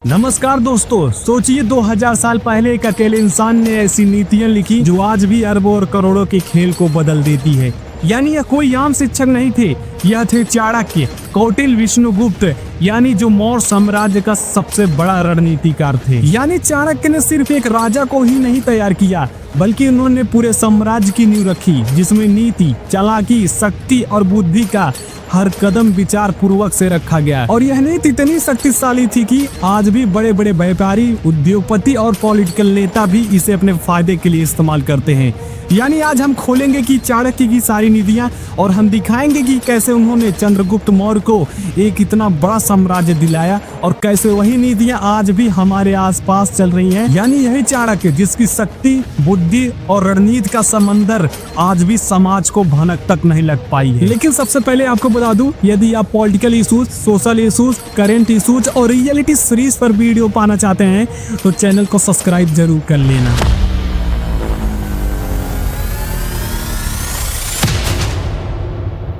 नमस्कार दोस्तों, सोचिए 2000 साल पहले एक अकेले इंसान ने ऐसी नीतियां लिखी जो आज भी अरबों और करोड़ों के खेल को बदल देती है। यानी यह कोई आम शिक्षक नहीं थे, यह थे चाणक्य, कौटिल्य, विष्णुगुप्त, यानी जो मौर्य साम्राज्य का सबसे बड़ा रणनीतिकार थे। यानी चाणक्य ने सिर्फ एक राजा को ही नहीं तैयार किया, बल्कि उन्होंने पूरे साम्राज्य की नींव रखी, जिसमें नीति, चालाकी, शक्ति और बुद्धि का हर कदम विचार पूर्वक से रखा गया। और यह नीति इतनी शक्तिशाली थी कि आज भी बड़े बड़े व्यापारी, उद्योगपति और पॉलिटिकल नेता भी इसे अपने फायदे के लिए इस्तेमाल करते हैं। यानी आज हम खोलेंगे कि चाणक्य की सारी नीतियां और हम दिखाएंगे कि कैसे उन्होंने चंद्रगुप्त मौर्य को एक इतना बड़ा साम्राज्य दिलाया और कैसे वही नीतियां आज भी हमारे आसपास चल रही हैं। यानी यही चाणक्य जिसकी शक्ति, बुद्धि और रणनीति का समंदर आज भी समाज को भनक तक नहीं लग पाई है। लेकिन सबसे पहले आपको बता दूं, यदि आप political issues, social issues, current issues और रियलिटी सीरीज पर वीडियो पाना चाहते हैं तो चैनल को सब्सक्राइब जरूर कर लेना।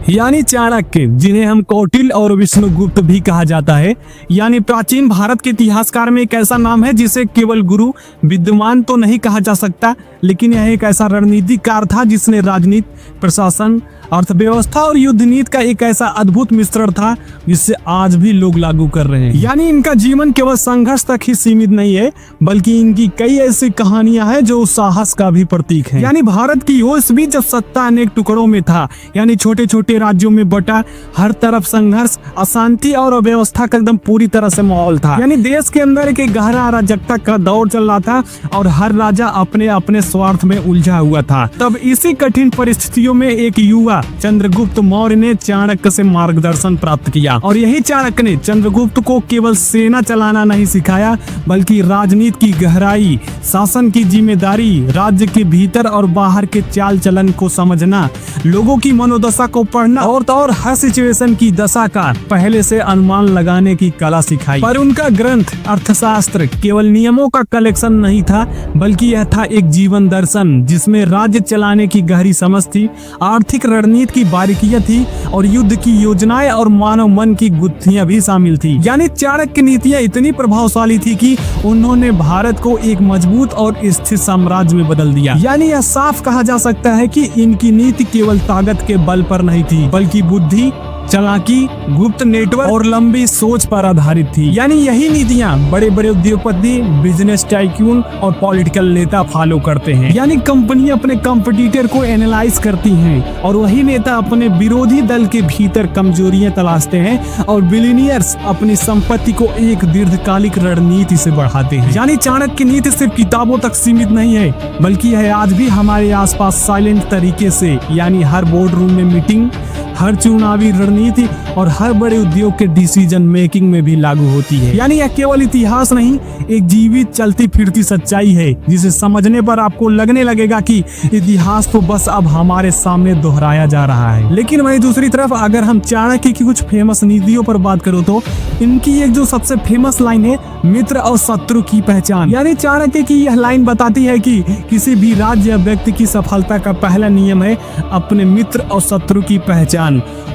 यानी चाणक्य, जिन्हें हम कौटिल्य और विष्णुगुप्त भी कहा जाता है, यानी प्राचीन भारत के इतिहासकार में एक ऐसा नाम है जिसे केवल गुरु, विद्वान तो नहीं कहा जा सकता, लेकिन यह एक ऐसा रणनीतिकार था जिसने राजनीति, प्रशासन, अर्थव्यवस्था और युद्ध नीति का एक ऐसा अद्भुत मिश्रण था जिसे आज भी लोग लागू कर रहे हैं। यानी इनका जीवन केवल संघर्ष तक ही सीमित नहीं है, बल्कि इनकी कई ऐसी कहानियां हैं जो साहस का भी प्रतीक है। यानी भारत की होश भी जब सत्ता अनेक टुकड़ों में था, यानी छोटे छोटे राज्यों में बटा, हर तरफ संघर्ष, अशांति और अव्यवस्था का एकदम पूरी तरह से माहौल था। यानी देश के अंदर एक गहरा अराजकता का दौर चल रहा था और हर राजा अपने अपने स्वार्थ में उलझा हुआ था। तब इसी कठिन परिस्थितियों में एक युवा चंद्रगुप्त मौर्य ने चाणक्य से मार्गदर्शन प्राप्त किया। और यही चाणक्य ने चंद्रगुप्त को केवल सेना चलाना नहीं सिखाया, बल्कि राजनीति की गहराई, शासन की जिम्मेदारी, राज्य के भीतर और बाहर के चाल चलन को समझना, लोगों की मनोदशा को पढ़ना और हर सिचुएशन की दशा का पहले से अनुमान लगाने की कला सिखाई। पर उनका ग्रंथ अर्थशास्त्र केवल नियमों का कलेक्शन नहीं था, बल्कि यह था एक जीवन दर्शन जिसमें राज्य चलाने की गहरी समझ थी, आर्थिक रणनीति की बारीकियां थी और युद्ध की योजनाएं और मानव मन की गुत्थियां भी शामिल थी। यानी चाणक्य की नीतियां इतनी प्रभावशाली थी कि उन्होंने भारत को एक मजबूत और स्थिर साम्राज्य में बदल दिया। यानी यह साफ कहा जा सकता है कि इनकी नीति केवल ताकत के बल पर नहीं थी, बल्कि बुद्धि, चालाकी, गुप्त नेटवर्क और लंबी सोच पर आधारित थी। यानी यही नीतियां बड़े बड़े उद्योगपति, बिजनेस टाइकून और पॉलिटिकल नेता फॉलो करते हैं। यानी कंपनियां अपने कंपटीटर को एनालाइज करती हैं और वही नेता अपने विरोधी दल के भीतर कमजोरियां तलाशते हैं और बिलियनियर्स अपनी संपत्ति को एक दीर्घकालिक रणनीति से बढ़ाते हैं। यानी चाणक्य की नीति सिर्फ किताबों तक सीमित नहीं है, बल्कि यह आज भी हमारे आसपास साइलेंट तरीके से, यानी हर बोर्ड रूम में मीटिंग, हर चुनावी रणनीति और हर बड़े उद्योग के डिसीजन मेकिंग में भी लागू होती है। यानी यह केवल इतिहास नहीं, एक जीवित चलती फिरती सच्चाई है जिसे समझने पर आपको लगने लगेगा कि इतिहास तो बस अब हमारे सामने दोहराया जा रहा है। लेकिन वहीं दूसरी तरफ अगर हम चाणक्य की कुछ फेमस नीतियों पर बात करो तो इनकी एक जो सबसे फेमस लाइन है, मित्र और शत्रु की पहचान। यानी चाणक्य की यह लाइन बताती है कि किसी भी राज्य या व्यक्ति की सफलता का पहला नियम है अपने मित्र और शत्रु की पहचान।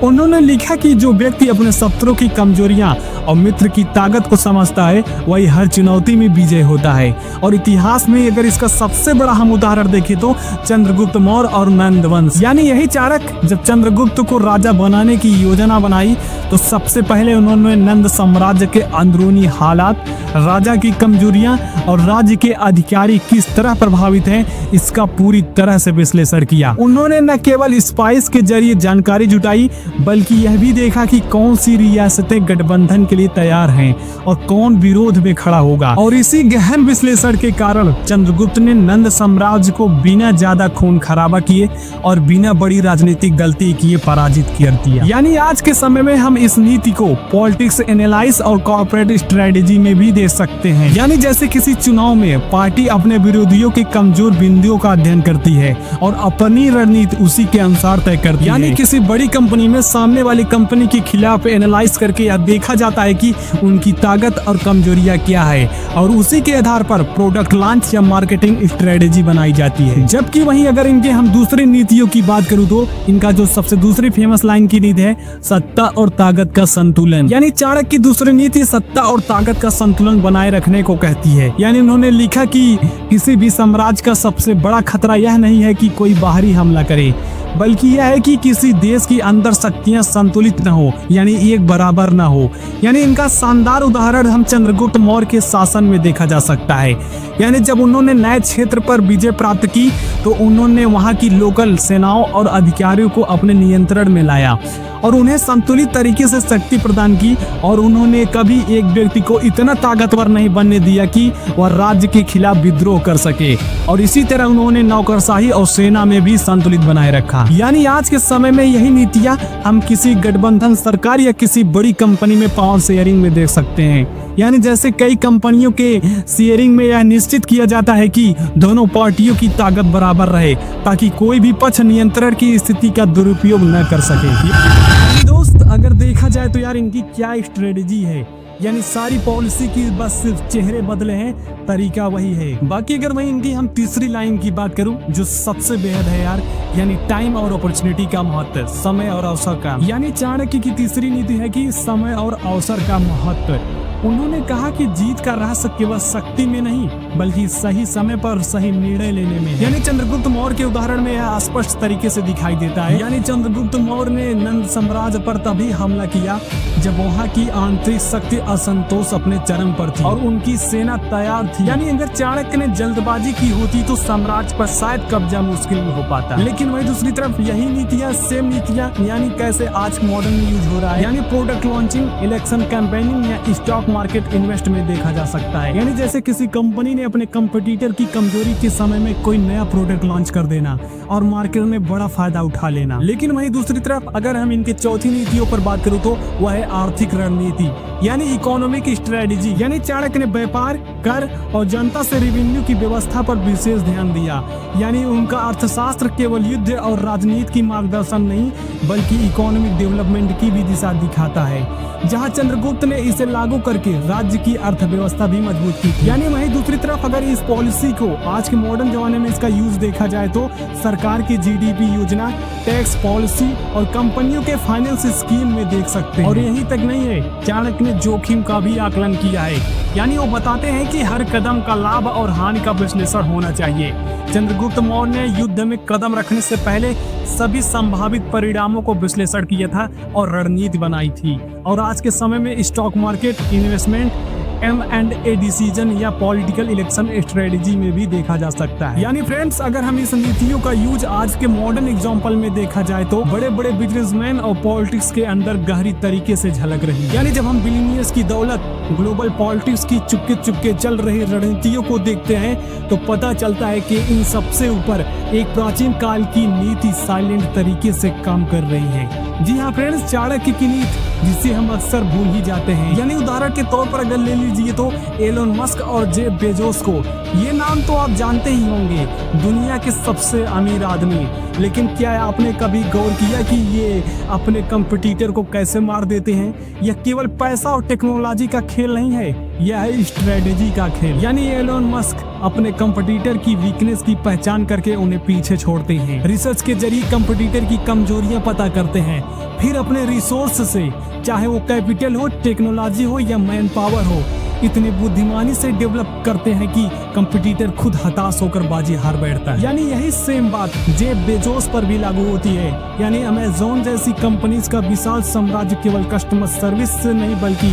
उन्होंने लिखा कि जो व्यक्ति अपने शत्रु की कमजोरियां और मित्र की ताकत को समझता है, वही हर चुनौती में विजय होता है। और इतिहास में अगर इसका सबसे बड़ा हम उदाहरण देखें तो चंद्रगुप्त मौर्य और नंद वंश। यानी यही चाणक्य जब चंद्रगुप्त को राजा बनाने की योजना बनाई तो सबसे पहले उन्होंने नंद साम्राज्य के अंदरूनी हालात, राजा की कमजोरियां और राज्य के अधिकारी किस तरह प्रभावित हैं, इसका पूरी तरह से विश्लेषण किया। उन्होंने न केवल स्पाइस के जरिए जानकारी जुटाई, बल्कि यह भी देखा कि कौन सी रियासतें गठबंधन के लिए तैयार हैं और कौन विरोध में खड़ा होगा। और इसी गहन विश्लेषण के कारण चंद्रगुप्त ने नंद साम्राज्य को बिना ज्यादा खून खराबा किए और बिना बड़ी राजनीतिक गलती किए पराजित कर दिया। यानी आज के समय में हम इस नीति को पॉलिटिक्स एनालिसिस और कॉर्पोरेट स्ट्रेटेजी में भी देख सकते हैं। यानी जैसे किसी चुनाव में पार्टी अपने विरोधियों के कमजोर बिंदुओं का अध्ययन करती है और अपनी रणनीति उसी के अनुसार तय करती है। यानी किसी बड़ी कंपनी में सामने वाली कंपनी के खिलाफ एनालाइज करके यह देखा जाता है कि उनकी ताकत और कमजोरियां क्या है और उसी के आधार पर प्रोडक्ट लॉन्च या मार्केटिंग स्ट्रेटेजी बनाई जाती है। जबकि वहीं अगर इनके हम दूसरी नीतियों की बात करूं तो इनका जो सबसे दूसरी फेमस लाइन की नीति है सत्ता और ताकत का संतुलन। यानी चाणक्य की दूसरी नीति सत्ता और ताकत का संतुलन बनाए रखने को कहती है। यानी उन्होंने लिखा कि किसी भी साम्राज्य का सबसे बड़ा खतरा यह नहीं है कि कोई बाहरी हमला करे, बल्कि यह है कि किसी देश की अंदर शक्तियां संतुलित न हो, यानी एक बराबर न हो। यानी इनका शानदार उदाहरण हम चंद्रगुप्त मौर्य के शासन में देखा जा सकता है। यानी जब उन्होंने नए क्षेत्र पर विजय प्राप्त की तो उन्होंने वहां की लोकल सेनाओं और अधिकारियों को अपने नियंत्रण में लाया और उन्हें संतुलित तरीके से शक्ति प्रदान की और उन्होंने कभी एक व्यक्ति को इतना ताकतवर नहीं बनने दिया कि वह राज्य के खिलाफ विद्रोह कर सके। और इसी तरह उन्होंने नौकरशाही और सेना में भी संतुलित बनाए रखा। यानी आज के समय में यही नीतियां हम किसी गठबंधन सरकार या किसी बड़ी कंपनी में पावर शेयरिंग में देख सकते हैं। यानी जैसे कई कंपनियों के शेयरिंग में यह निश्चित किया जाता है कि दोनों पार्टियों की ताकत बराबर रहे ताकि कोई भी पक्ष नियंत्रण की स्थिति का दुरुपयोग न कर सके। दोस्त अगर देखा जाए तो यार इनकी क्या स्ट्रेटेजी है, यानी सारी पॉलिसी की बस सिर्फ चेहरे बदले हैं, तरीका वही है। बाकी अगर वही इनकी हम तीसरी लाइन की बात करूं जो सबसे बेहद है यार, यानी टाइम और अपॉर्चुनिटी का महत्व, समय और अवसर का। यानी चाणक्य की तीसरी नीति है कि समय और अवसर का महत्व। उन्होंने कहा कि जीत का रहस्य केवल शक्ति में नहीं बल्कि सही समय पर सही निर्णय लेने में। यानी चंद्रगुप्त मौर्य के उदाहरण में यह स्पष्ट तरीके से दिखाई देता है। यानी चंद्रगुप्त मौर्य ने नंद साम्राज्य पर तभी हमला किया जब वहाँ की आंतरिक शक्ति असंतोष अपने चरम पर थी और उनकी सेना तैयार थी। यानी अगर चाणक्य ने जल्दबाजी की होती तो साम्राज्य पर शायद कब्जा मुश्किल में हो पाता। लेकिन वही दूसरी तरफ यही नीतियाँ सेम नीतियाँ यानी कैसे आज मॉडर्न में यूज हो रहा है, यानी प्रोडक्ट लॉन्चिंग, इलेक्शन कैंपेनिंग या स्टॉक मार्केट इन्वेस्ट में देखा जा सकता है। यानी जैसे किसी कंपनी ने अपने कंपटीटर की कमजोरी के समय में कोई नया प्रोडक्ट लॉन्च कर देना और मार्केट में बड़ा फायदा उठा लेना। लेकिन वहीं दूसरी तरफ अगर हम इनके चौथी नीतियों पर बात करूं तो वह है आर्थिक रणनीति यानी इकोनॉमिक स्ट्रेटेजी। यानी चाणक्य ने व्यापार, कर और जनता से रेवेन्यू की व्यवस्था पर विशेष ध्यान दिया। यानी उनका अर्थशास्त्र केवल युद्ध और राजनीति की मार्गदर्शन नहीं बल्कि इकोनॉमिक डेवलपमेंट की भी दिशा दिखाता है, जहां चंद्रगुप्त ने इसे लागू करके राज्य की अर्थव्यवस्था भी मजबूत की थी। यानी वहीं दूसरी तरफ अगर इस पॉलिसी को आज के मॉडर्न जमाने में इसका यूज देखा जाए तो सरकार की जीडीपी योजना, टैक्स पॉलिसी और कंपनियों के फाइनेंस स्कीम में देख सकते हैं। और यही तक नहीं है, चाणक्य ने जोखिम का भी आकलन किया है। यानी वो बताते हैं कि हर कदम का लाभ और हानि का विश्लेषण होना चाहिए। चंद्रगुप्त मौर्य ने युद्ध में कदम रखने से पहले सभी संभावित परिणामों को विश्लेषण किया था और रणनीति बनाई थी। और आज के समय में stock market, investment, M&A decision या पॉलिटिकल इलेक्शन स्ट्रेटेजी में भी देखा जा सकता है। यानी फ्रेंड्स अगर हम इस नीतियों का यूज आज के मॉडर्न एग्जांपल में देखा जाए तो बड़े बड़े बिजनेसमैन और पॉलिटिक्स के अंदर गहरी तरीके से झलक रही है। यानी जब हम बिलियनियर्स की दौलत, ग्लोबल पॉलिटिक्स की चुपके चुपके चल रही रणनीतियों को देखते हैं तो पता चलता है कि इन सबसे ऊपर एक प्राचीन काल की नीति साइलेंट तरीके से काम कर रही है। जी हाँ फ्रेंड्स, चाणक्य की नीति जिसे हम अक्सर भूल ही जाते हैं। यानी उदाहरण के तौर पर अगर ले लीजिए तो एलोन मस्क और जेफ बेजोस को, ये नाम तो आप जानते ही होंगे, दुनिया के सबसे अमीर आदमी। लेकिन क्या आपने कभी गौर किया कि ये अपने कंपटीटर को कैसे मार देते हैं? यह केवल पैसा और टेक्नोलॉजी का खेल नहीं है, यह है स्ट्रेटेजी का खेल। यानी एलोन मस्क अपने कंपटीटर की वीकनेस की पहचान करके उन्हें पीछे छोड़ते हैं, रिसर्च के जरिए कंपटीटर की कमजोरियां पता करते हैं, फिर अपने रिसोर्स से, चाहे वो कैपिटल हो, टेक्नोलॉजी हो या मैन पावर हो, इतनी बुद्धिमानी से डेवलप करते हैं कि कंपटीटर खुद हताश होकर बाजी हार बैठता है। यानी यही सेम बात जेफ बेजोस पर भी लागू होती है। यानी अमेज़न जैसी कंपनीज का विशाल साम्राज्य केवल कस्टमर सर्विस से नहीं बल्कि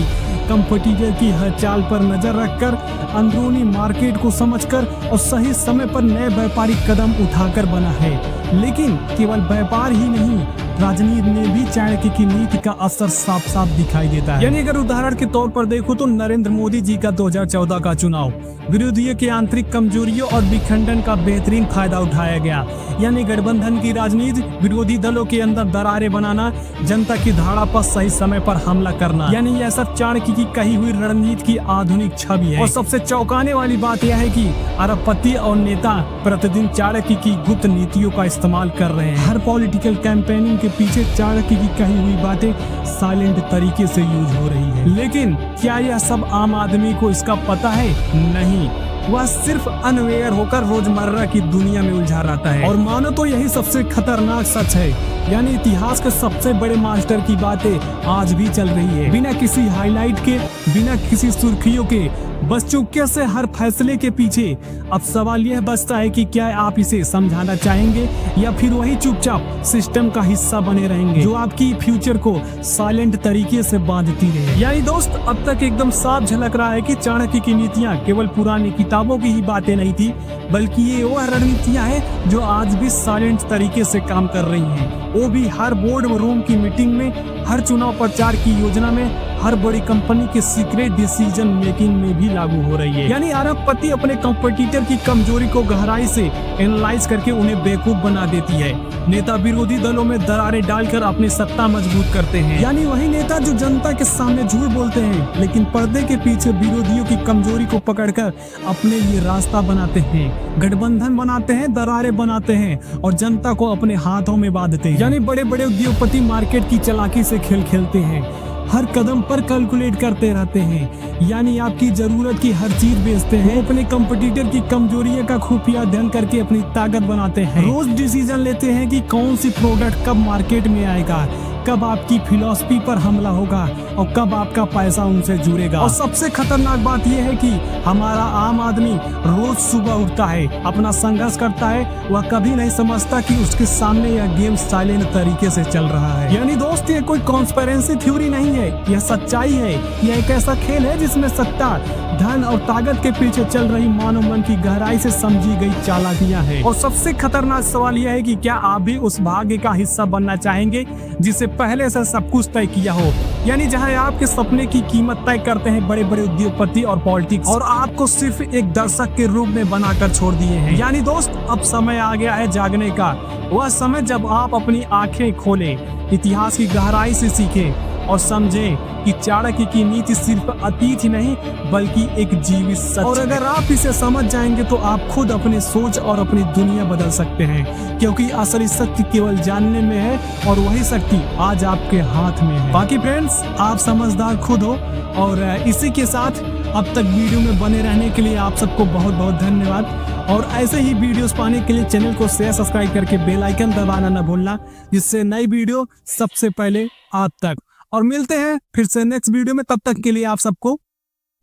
कंपटीटर की हर चाल पर नजर रखकर, अंदरूनी मार्केट को समझकर और सही समय पर नए व्यापारिक कदम उठाकर बना है। लेकिन केवल व्यापार ही नहीं, राजनीति में भी चाणक्य की नीति का असर साफ साफ दिखाई देता है। यानी अगर उदाहरण के तौर पर देखो तो नरेंद्र मोदी जी का 2014 का चुनाव विरोधियों की आंतरिक कमजोरियों और विखंडन का बेहतरीन फायदा उठाया गया। यानी गठबंधन की राजनीति, विरोधी दलों के अंदर दरारें बनाना, जनता की धारा पर सही समय पर हमला करना, यानी यह सब चाणक्य की कही हुई रणनीति की आधुनिक छवि है। और सबसे चौंकाने वाली बात यह है कि अरबपति और नेता प्रतिदिन चाणक्य की गुप्त नीतियों का इस्तेमाल कर रहे हैं। हर पॉलिटिकल कैंपेनिंग के पीछे चाणक्य की कही हुई बातें साइलेंट तरीके से यूज हो रही है। लेकिन क्या यह सब आम आदमी को इसका पता है? नहीं, वह सिर्फ अनअवेयर होकर रोजमर्रा की दुनिया में उलझा रहता है। और मानो तो यही सबसे खतरनाक सच है, यानी इतिहास के सबसे बड़े मास्टर की बातें आज भी चल रही है, बिना किसी हाईलाइट के, बिना किसी सुर्खियों के, बस चुपके से हर फैसले के पीछे। अब सवाल यह बचता है कि क्या आप इसे समझाना चाहेंगे या फिर वही चुपचाप सिस्टम का हिस्सा बने रहेंगे जो आपकी फ्यूचर को साइलेंट तरीके से बांधती रहे। यानी दोस्त, अब तक एकदम साफ झलक रहा है कि चाणक्य की नीतियां केवल पुरानी किताबों की ही बातें नहीं थी, बल्कि ये वह रणनीतियां हैं जो आज भी साइलेंट तरीके से काम कर रही हैं। वो भी हर बोर्ड रूम की मीटिंग में, हर चुनाव प्रचार की योजना में, हर बड़ी कंपनी के सीक्रेट डिसीजन मेकिंग में भी लागू हो रही है। यानी अरबपति अपने कॉम्पिटिटर की कमजोरी को गहराई से एनालाइज करके उन्हें बेवकूफ बना देती है। नेता विरोधी दलों में दरारें डालकर अपनी सत्ता मजबूत करते हैं। यानी वही नेता जो जनता के सामने झूठ बोलते हैं, लेकिन पर्दे के पीछे विरोधियों की कमजोरी को पकड़कर अपने लिए रास्ता बनाते हैं, गठबंधन बनाते हैं, दरारें बनाते हैं और जनता को अपने हाथों में बांधते हैं। यानी बड़े बड़े उद्योगपति मार्केट की चालाकी से खेल खेलते हैं, हर कदम पर कैलकुलेट करते रहते हैं। यानी आपकी जरूरत की हर चीज बेचते हैं, अपने कंपटीटर की कमजोरियों का खुफिया अध्ययन करके अपनी ताकत बनाते हैं। रोज डिसीजन लेते हैं कि कौन सी प्रोडक्ट कब मार्केट में आएगा, कब आपकी फिलॉसफी पर हमला होगा और कब आपका पैसा उनसे जुड़ेगा। और सबसे खतरनाक बात यह है कि हमारा आम आदमी रोज सुबह उठता है, अपना संघर्ष करता है, वह कभी नहीं समझता कि उसके सामने यह गेम साइलेंट तरीके से चल रहा है। यानी दोस्त, ये कोई कॉन्स्पिरेसी थ्योरी नहीं है, यह सच्चाई है। यह एक ऐसा खेल है जिसमें सत्ता, धन और ताकत के पीछे चल रही मानव मन की गहराई से समझी गई चालाकियां हैं। और सबसे खतरनाक सवाल यह है कि क्या आप भी उस भाग्य का हिस्सा बनना चाहेंगे जिसे पहले से सब कुछ तय किया हो? यानी जहां आपके सपने की कीमत तय करते हैं बड़े बड़े उद्योगपति और पॉलिटिक्स, और आपको सिर्फ एक दर्शक के रूप में बनाकर छोड़ दिए हैं। यानी दोस्त, अब समय आ गया है जागने का, वह समय जब आप अपनी आंखें खोलें, इतिहास की गहराई से सीखें और समझें कि चाणक्य की नीति सिर्फ अतीत ही नहीं बल्कि एक जीवित सच। और अगर आप इसे समझ जाएंगे तो आप खुद अपनी सोच और अपनी दुनिया बदल सकते हैं, क्योंकि असली शक्ति केवल जानने में है और वही शक्ति आज आपके हाथ में है। बाकी फ्रेंड्स, आप समझदार खुद हो। और इसी के साथ अब तक वीडियो में बने रहने के लिए आप सबको बहुत बहुत धन्यवाद। और ऐसे ही वीडियोस पाने के लिए चैनल को शेयर, सब्सक्राइब करके बेल आइकन दबाना न भूलना, जिससे नई वीडियो सबसे पहले आप तक। और मिलते हैं फिर से नेक्स्ट वीडियो में, तब तक के लिए आप सबको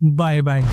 बाय बाय।